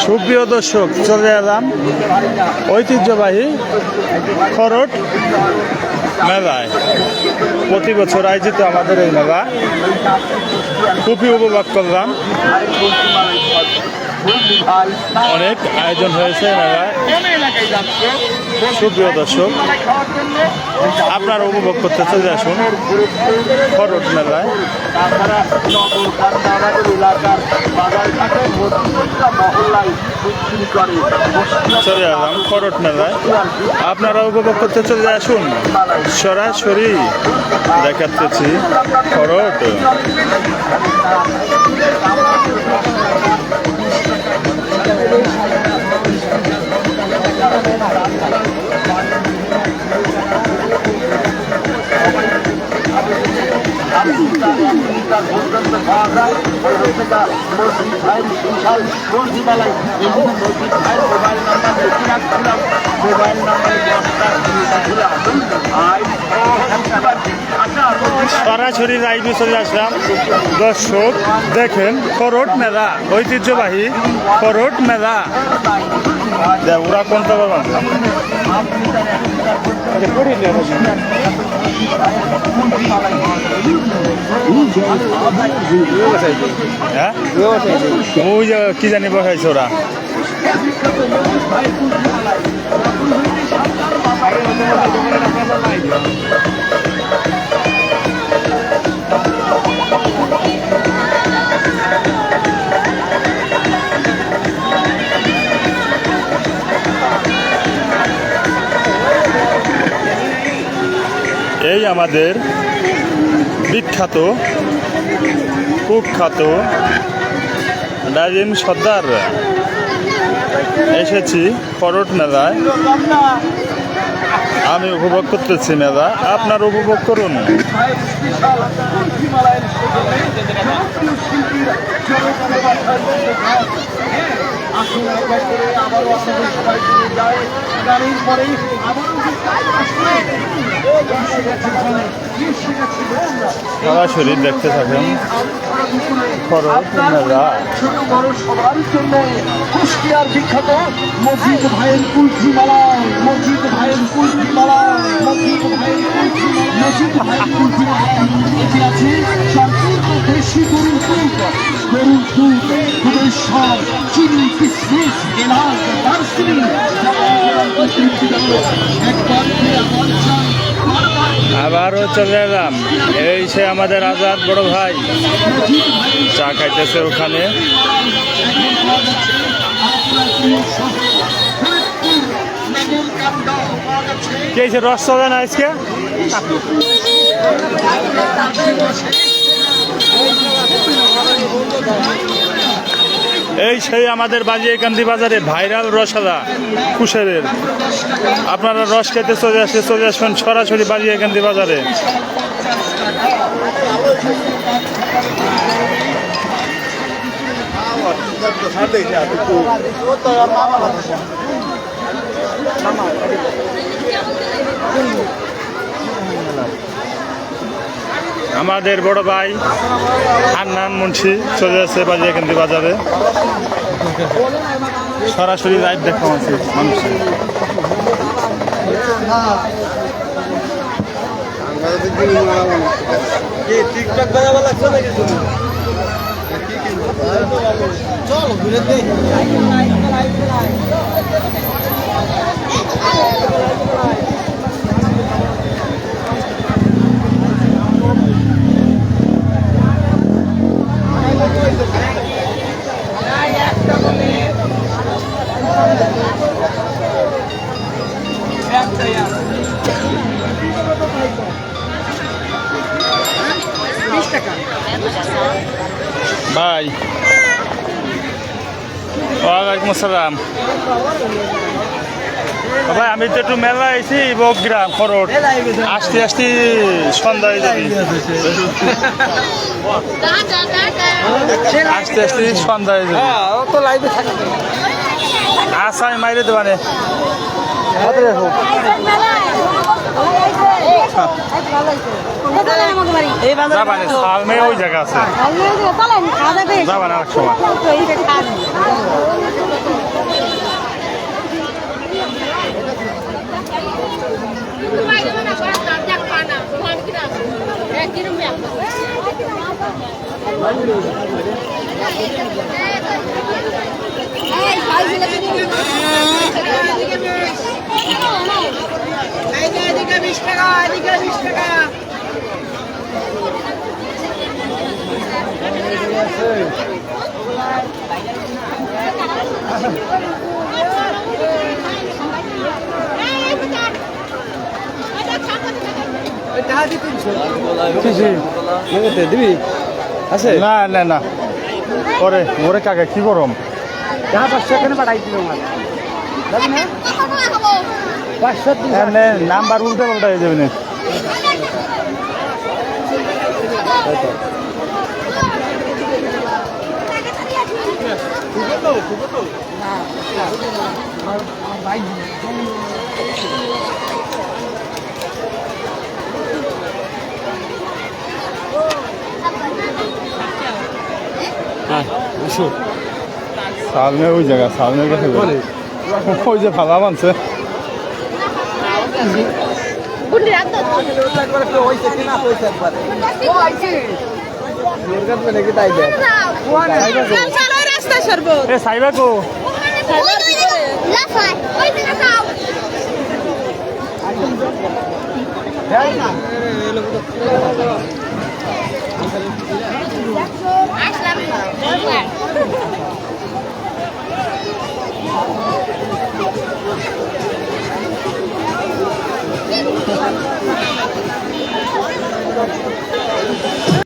সুপ্রিয় দর্শক, চলে এলাম ঐতিহ্যবাহী খরট মেলায়। প্রতি বছর আয়োজিত আমাদের এই মেলা খুবই উপভোগ করলাম। অনেক আয়োজন হয়েছে মেলায়। সুপ্রিয় দর্শক, আপনারা উপভোগ করতে চলে আসুন খরট মেলায়। চলে এলাম খরট মেলায়, আপনারা উপভোগ করতে চলে আসুন। সরাসরি দেখাতেছি খরট। সরাসরি লাইভে চলে আসলাম। দর্শক দেখেন খরট মেলা, ঐতিহ্যবাহী খরট মেলা। ওরা কোনটা পাবেন হ্যাঁ, ওই কি জানি বসাইছে ওরা। এই আমাদের বিখ্যাত কুখ্যাত নাজিম সর্দার এসেছি খরট মেলায়। আমি উপভোগ করতেছি মেলা, আপনার উপভোগ করুন। সরাসরি দেখতে থাকেন খরট মেলা। ছোট বড় সবার জন্য কুষ্টিয়ার বিখ্যাত মজিদ ভাইয়ের কুলফি মালা, মজিদ ভাইয়ের কুলফি মালা, মজিদ ভাইয়ের কুলফি মালা, মজিদ ভাইয়ের কুলফি মালা। এটি আছে সম্পূর্ণ দেশি গরুর দুধ, গরুর দুধ, দুধের স্বাদ, চিনি, কিশমিশ, এলাচ, দারচিনি। একবার আমার চাই আবারও চলে এলাম। এই সে আমাদের আজাদ বড় ভাই চা খাইতেছে ওখানে। কে রস চলে না আজকে? এই সেই আমাদের বাজিয়াকান্দি বাজারে ভাইরাল রসাদা কুশেরের। আপনারা রস খেতে চলে আসবেন সরাসরি বাজিয়াকান্দি বাজারে। আমাদের বড় ভাই হান্নান মুন্সি চলে আসছে বাজিয়াকান্দি বাজারে। সরাসরি লাইভ দেখা আছে মানুষের। চলো ঘুরে দে। ভাই ওয়ালাইকুম আসসালাম। ভাই আমি তো একটু মেলা আইছি বকগ্রাম খরট, আসতে আসতে সন্ধ্যা হয়ে যাবে, আসতে আসতে সন্ধ্যা হয়ে যাবে। আচ্ছা আমি মাইরে দেবানে যাবানে সালমে ওই জায়গা আছে, যাবানে আরেক সময়। দিবি আছে না না না ওরে ওরে কাকা কি গরম যাহা 500 এখানে পাঠাই দিল আমার যাবি না 500 দিন নাম্বার উল্টে পাল্টা হয়ে যাবে না সালমে ওই জায়গা সালমের কাছে ওই যে ভালা মানছে এ সাইবা কো